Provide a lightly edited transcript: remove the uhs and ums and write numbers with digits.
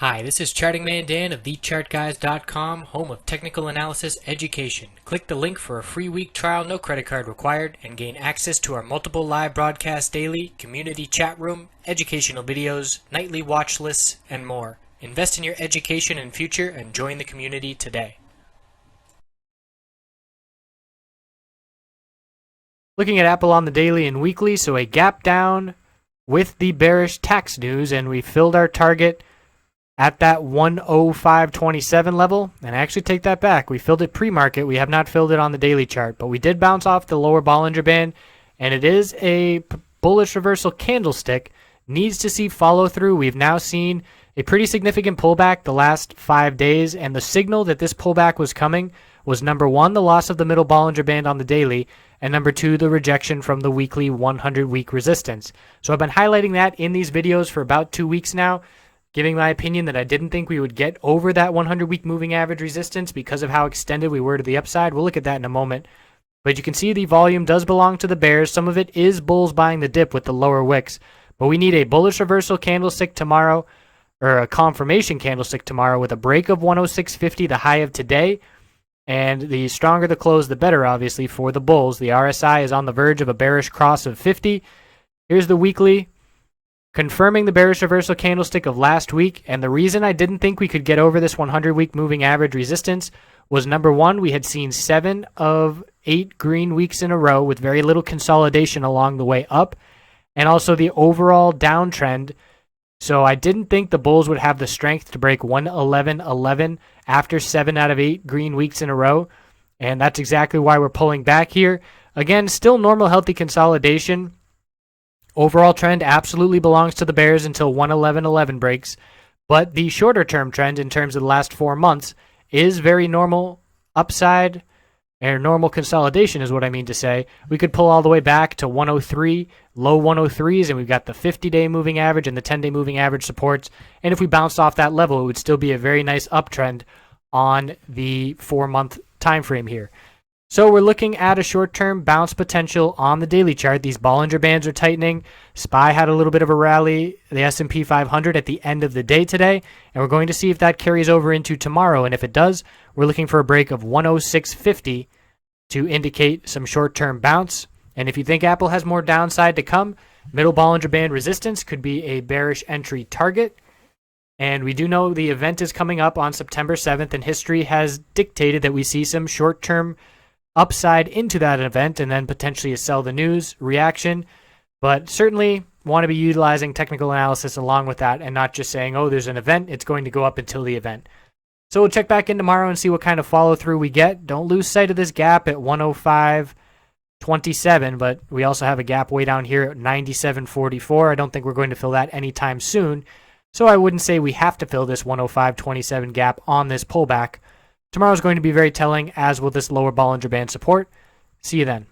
Hi, this is Charting Man Dan of TheChartGuys.com, home of technical analysis education. Click the link for a free week trial, no credit card required, and gain access to our multiple live broadcasts daily, community chat room, educational videos, nightly watch lists, and more. Invest in your education and future and join the community today. Looking at Apple on the daily and weekly, so a gap down with the bearish tax news, and we filled our target at that 105.27 level. And I actually take that back. We filled it pre-market. We have not filled it on the daily chart, but we did bounce off the lower Bollinger Band, and it is a bullish reversal candlestick. Needs to see follow through. We've now seen a pretty significant pullback the last 5 days, and the signal that this pullback was coming was number one, the loss of the middle Bollinger Band on the daily, and number two, the rejection from the weekly 100-week resistance. So I've been highlighting that in these videos for about 2 weeks now, giving my opinion that I didn't think we would get over that 100-week moving average resistance because of how extended we were to the upside. We'll look at that in a moment. But you can see the volume does belong to the bears. Some of it is bulls buying the dip with the lower wicks. But we need a bullish reversal candlestick tomorrow, or a confirmation candlestick tomorrow with a break of 106.50, the high of today. And the stronger the close, the better, obviously, for the bulls. The RSI is on the verge of a bearish cross of 50. Here's the weekly, confirming the bearish reversal candlestick of last week. And the reason I didn't think we could get over this 100-week moving average resistance was, number one, we had seen 7 of 8 green weeks in a row with very little consolidation along the way up, and also the overall downtrend. So I didn't think the bulls would have the strength to break 111.11 after 7 out of 8 green weeks in a row. And that's exactly why we're pulling back here. Again, still normal, healthy consolidation. Overall trend absolutely belongs to the bears until 111.11 breaks. But the shorter term trend in terms of the last 4 months is very normal upside, or normal consolidation is what I mean to say. We could pull all the way back to 103, low 103s, and we've got the 50-day moving average and the 10-day moving average supports. And if we bounced off that level, it would still be a very nice uptrend on the 4-month time frame here. So we're looking at a short-term bounce potential on the daily chart. These Bollinger Bands are tightening. SPY had a little bit of a rally, the S&P 500 at the end of the day today, and we're going to see if that carries over into tomorrow. And if it does, we're looking for a break of 106.50 to indicate some short-term bounce. And if you think Apple has more downside to come, middle Bollinger Band resistance could be a bearish entry target. And we do know the event is coming up on September 7th, and history has dictated that we see some short-term upside into that event and then potentially a sell the news reaction. But certainly want to be utilizing technical analysis along with that and not just saying, oh, there's an event, it's going to go up until the event. So we'll check back in tomorrow and see what kind of follow through we get. Don't lose sight of this gap at 105.27, but we also have a gap way down here at 97.44. I don't think we're going to fill that anytime soon. So I wouldn't say we have to fill this 105.27 gap on this pullback. Tomorrow is going to be very telling, as will this lower Bollinger Band support. See you then.